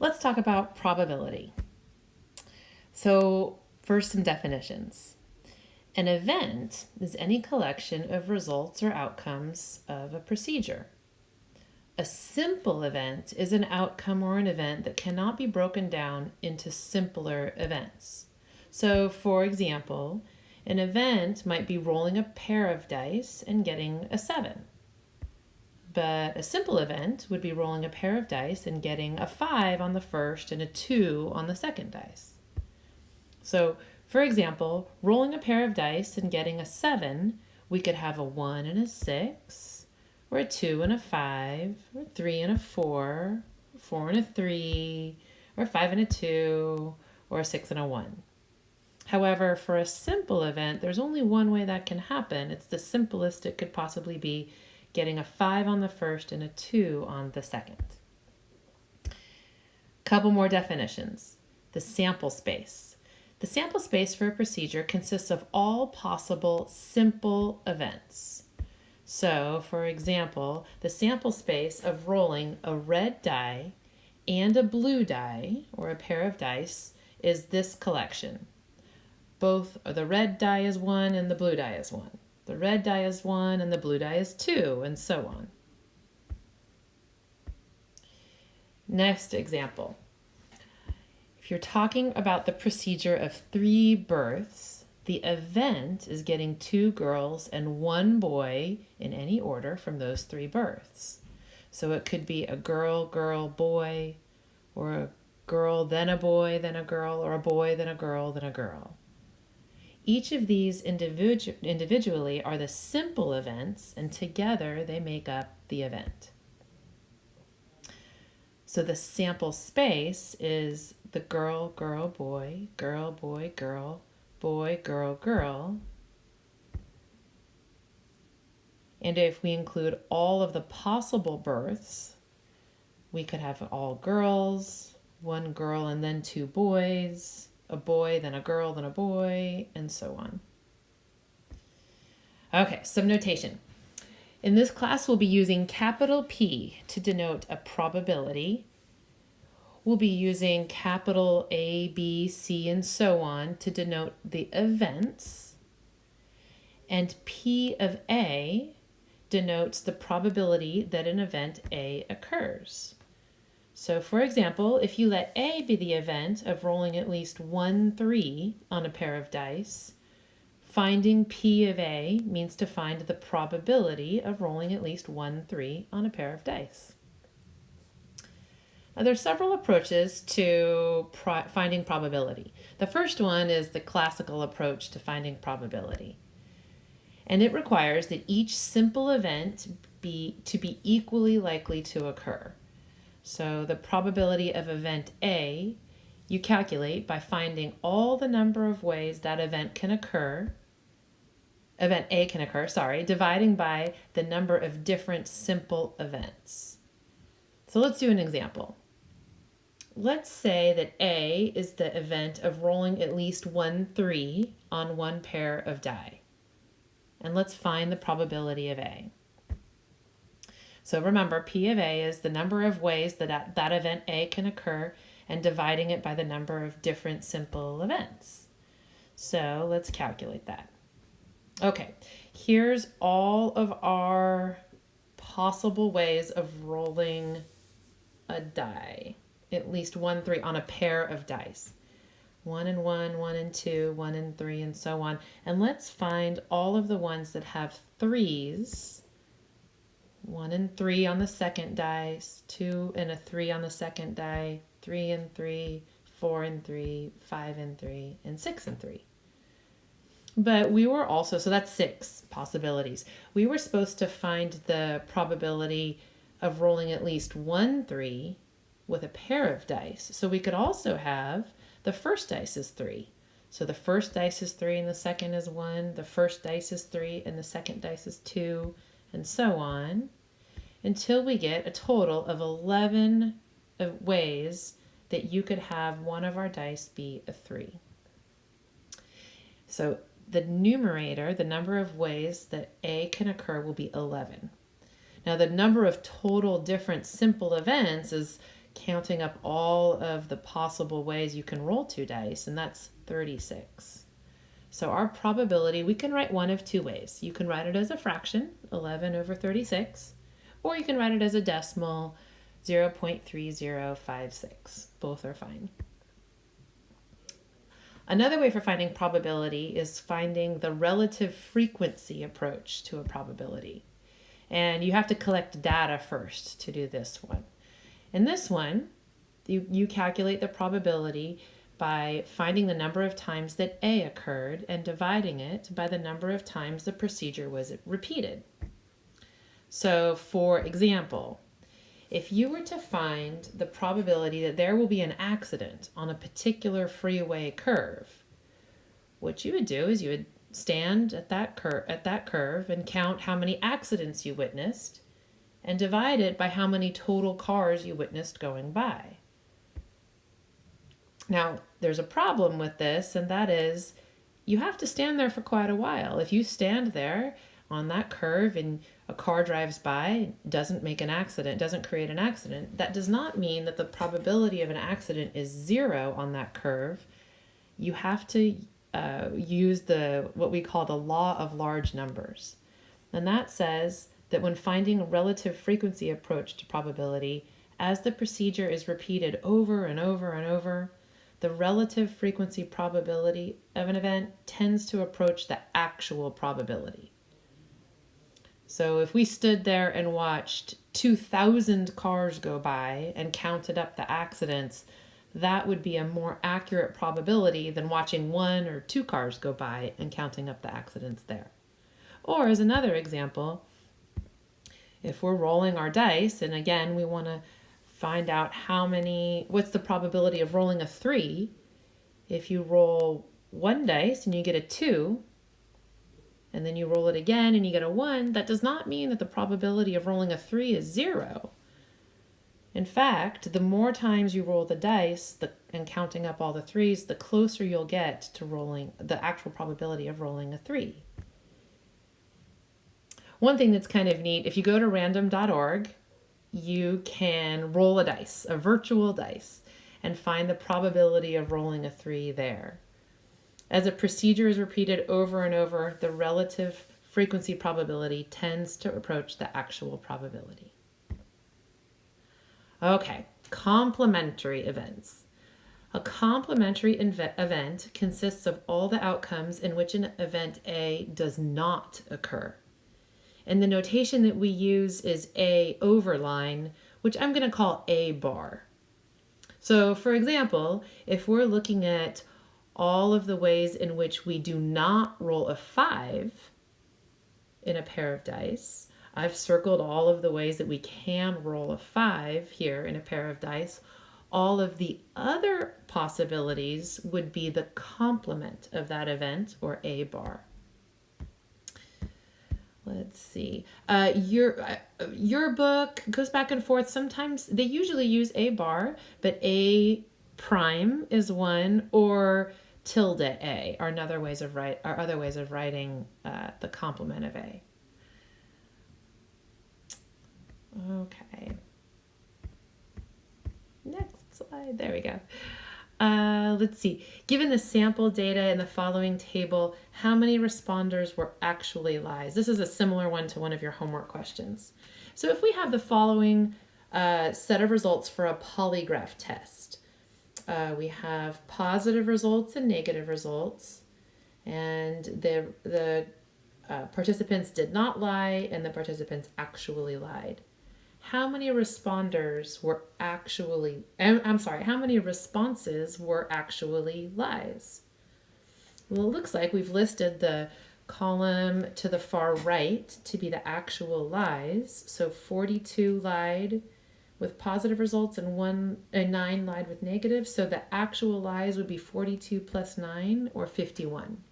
Let's talk about probability. So, first, some definitions. An event is any collection of results or outcomes of a procedure. A simple event is an outcome or an event that cannot be broken down into simpler events. So, for example, an event might be rolling a pair of dice and getting a 7. But a simple event would be rolling a pair of dice and getting a 5 on the first and a 2 on the second dice. So, for example, rolling a pair of dice and getting a 7, we could have a 1 and a 6, or a 2 and a 5, or a 3 and a 4, 4 and a 3, or a 5 and a 2, or a 6 and a 1. However, for a simple event, there's only one way that can happen. It's the simplest it could possibly be, getting a 5 on the first and a 2 on the second. Couple more definitions. The sample space. The sample space for a procedure consists of all possible simple events. So, for example, the sample space of rolling a red die and a blue die, or a pair of dice, is this collection. Both the red die is 1 and the blue die is 1. The red die is 1 and the blue die is 2, and so on. Next example. If you're talking about the procedure of 3 births, the event is getting 2 girls and 1 boy in any order from those 3 births. So it could be a girl, girl, boy, or a girl, then a boy, then a girl, or a boy, then a girl, then a girl. Each of these individually are the simple events, and together they make up the event. So the sample space is the girl, girl, boy, girl, boy, girl, boy, girl, girl. And if we include all of the possible births, we could have all girls, 1 girl and then 2 boys, a boy, then a girl, then a boy, and so on. Okay, some notation. In this class, we'll be using capital P to denote a probability. We'll be using capital A, B, C, and so on to denote the events. And P of A denotes the probability that an event A occurs. So, for example, if you let A be the event of rolling at least 1 3 on a pair of dice, finding P of A means to find the probability of rolling at least 1 3 on a pair of dice. Now, there are several approaches to finding probability. The first one is the classical approach to finding probability. And it requires that each simple event be equally likely to occur. So the probability of event A, you calculate by finding all the number of ways that event A can occur, dividing by the number of different simple events. So let's do an example. Let's say that A is the event of rolling at least 1 3 on 1 pair of die. And let's find the probability of A. So remember, P of A is the number of ways that event A can occur and dividing it by the number of different simple events. So let's calculate that. Okay, here's all of our possible ways of rolling a die. At least 1 3 on a pair of dice. 1 and 1, 1 and 2, 1 and 3, and so on. And let's find all of the ones that have 3s. 1 and 3 on the second dice, 2 and a 3 on the second die, 3 and 3, 4 and 3, 5 and 3, and 6 and 3. But we were also, so that's 6 possibilities. We were supposed to find the probability of rolling at least 1 3 with a pair of dice. So we could also have the first dice is 3. So the first dice is 3 and the second is 1. The first dice is 3 and the second dice is 2. And so on, until we get a total of 11 ways that you could have one of our dice be a 3. So the numerator, the number of ways that A can occur, will be 11. Now the number of total different simple events is counting up all of the possible ways you can roll 2 dice, and that's 36. So our probability, we can write one of 2 ways. You can write it as a fraction, 11 over 36, or you can write it as a decimal, 0.3056. Both are fine. Another way for finding probability is finding the relative frequency approach to a probability. And you have to collect data first to do this one. In this one, you calculate the probability by finding the number of times that A occurred and dividing it by the number of times the procedure was repeated. So, for example, if you were to find the probability that there will be an accident on a particular freeway curve, what you would do is you would stand at that curve and count how many accidents you witnessed and divide it by how many total cars you witnessed going by. Now, there's a problem with this, and that is you have to stand there for quite a while. If you stand there on that curve and a car drives by, doesn't make an accident, doesn't create an accident, that does not mean that the probability of an accident is 0 on that curve. You have to use what we call the law of large numbers. And that says that when finding a relative frequency approach to probability, as the procedure is repeated over and over and over, the relative frequency probability of an event tends to approach the actual probability. So if we stood there and watched 2,000 cars go by and counted up the accidents, that would be a more accurate probability than watching 1 or 2 cars go by and counting up the accidents there. Or as another example, if we're rolling our dice, and again, we want to find out what's the probability of rolling a 3. If you roll 1 dice and you get a 2, and then you roll it again and you get a 1, that does not mean that the probability of rolling a 3 is 0. In fact, the more times you roll the dice and counting up all the 3s, the closer you'll get to rolling the actual probability of rolling a 3. One thing that's kind of neat, if you go to random.org, you can roll a dice, a virtual dice, and find the probability of rolling a 3 there. As a procedure is repeated over and over, the relative frequency probability tends to approach the actual probability. Okay, complementary events. A complementary event consists of all the outcomes in which an event A does not occur. And the notation that we use is A overline, which I'm going to call A bar. So for example, if we're looking at all of the ways in which we do not roll a 5 in a pair of dice, I've circled all of the ways that we can roll a 5 here in a pair of dice. All of the other possibilities would be the complement of that event, or A bar. Let's see. Your book goes back and forth. Sometimes they usually use A bar, but A prime is one, or tilde A are other ways of writing the complement of A. Okay. Next slide. There we go. Let's see. Given the sample data in the following table, how many responders were actually lies? This is a similar one to one of your homework questions. So if we have the following set of results for a polygraph test, we have positive results and negative results, and the participants did not lie and the participants actually lied. How many responders were actually, how many responses were actually lies? Well, it looks like we've listed the column to the far right to be the actual lies. So 42 lied with positive results and 9 lied with negative. So the actual lies would be 42 plus 9, or 51.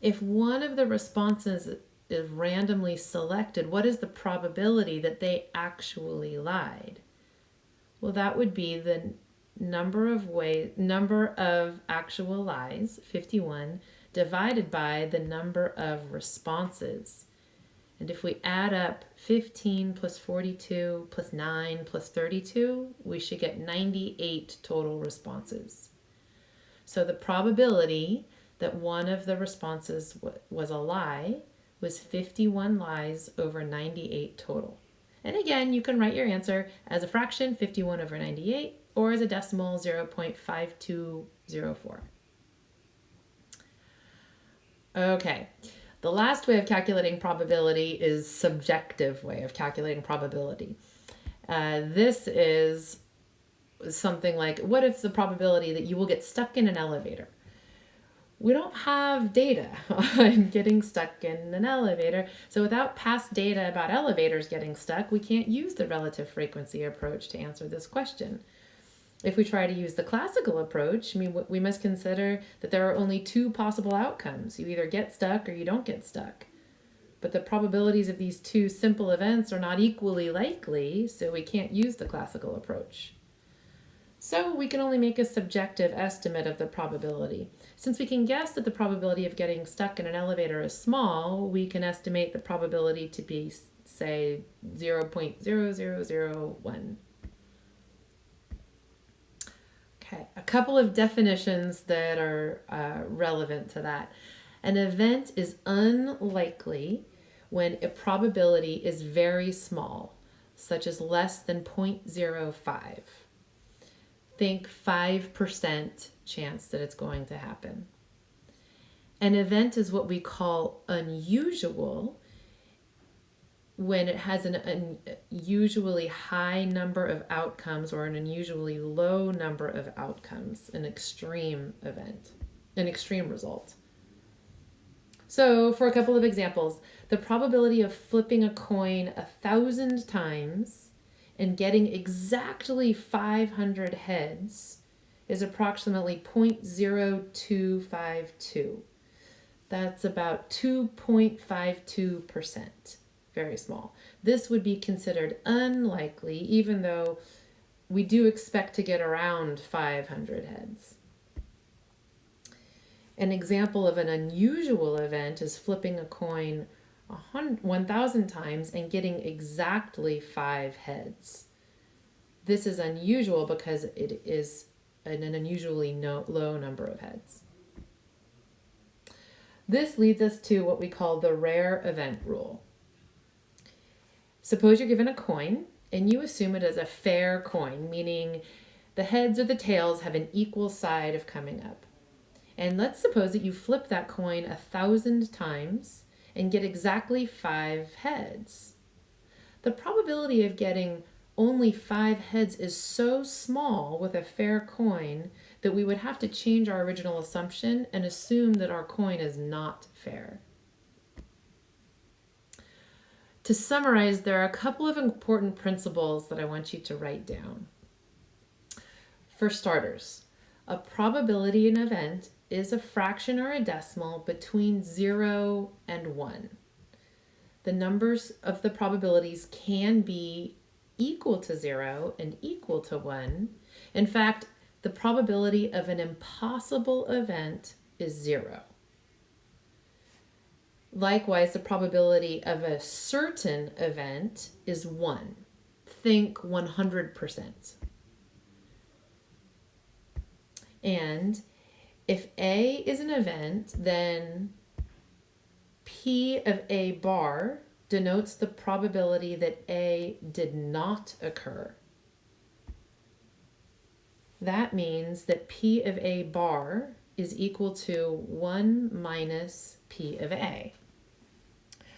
If one of the responses is randomly selected, what is the probability that they actually lied? Well, that would be the number of actual lies, 51, divided by the number of responses. And if we add up 15 plus 42 plus 9 plus 32, we should get 98 total responses. So the probability that one of the responses was a lie was 51 lies over 98 total. And again, you can write your answer as a fraction, 51 over 98, or as a decimal, 0.5204. Okay, the last way of calculating probability is subjective way of calculating probability. This is something like, what is the probability that you will get stuck in an elevator? We don't have data on getting stuck in an elevator. So without past data about elevators getting stuck, we can't use the relative frequency approach to answer this question. If we try to use the classical approach, we must consider that there are only two possible outcomes. You either get stuck or you don't get stuck. But the probabilities of these two simple events are not equally likely, so we can't use the classical approach. So we can only make a subjective estimate of the probability. Since we can guess that the probability of getting stuck in an elevator is small, we can estimate the probability to be, say, 0.0001. Okay, a couple of definitions that are relevant to that. An event is unlikely when a probability is very small, such as less than 0.05. Think 5% chance that it's going to happen. An event is what we call unusual when it has an unusually high number of outcomes or an unusually low number of outcomes, an extreme event, an extreme result. So for a couple of examples, the probability of flipping a coin 1,000 times and getting exactly 500 heads is approximately 0.0252. That's about 2.52%. Very small. This would be considered unlikely, even though we do expect to get around 500 heads. An example of an unusual event is flipping a coin 1,000 times and getting exactly 5 heads. This is unusual because it is an unusually low number of heads. This leads us to what we call the rare event rule. Suppose you're given a coin and you assume it is a fair coin, meaning the heads or the tails have an equal side of coming up. And let's suppose that you flip that coin 1,000 times and get exactly 5 heads. The probability of getting only 5 heads is so small with a fair coin that we would have to change our original assumption and assume that our coin is not fair. To summarize, there are a couple of important principles that I want you to write down. For starters, a probability in an event is a fraction or a decimal between 0 and 1. The numbers of the probabilities can be equal to 0 and equal to 1. In fact, the probability of an impossible event is 0. Likewise, the probability of a certain event is 1. Think 100%. And if A is an event, then P of A bar denotes the probability that A did not occur. That means that P of A bar is equal to 1 minus P of A.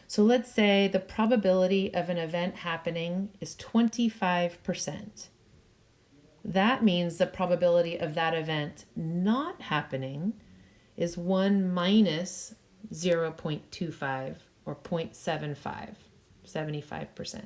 So let's say the probability of an event happening is 25%. That means the probability of that event not happening is 1 minus 0.25 or 0.75, 75%.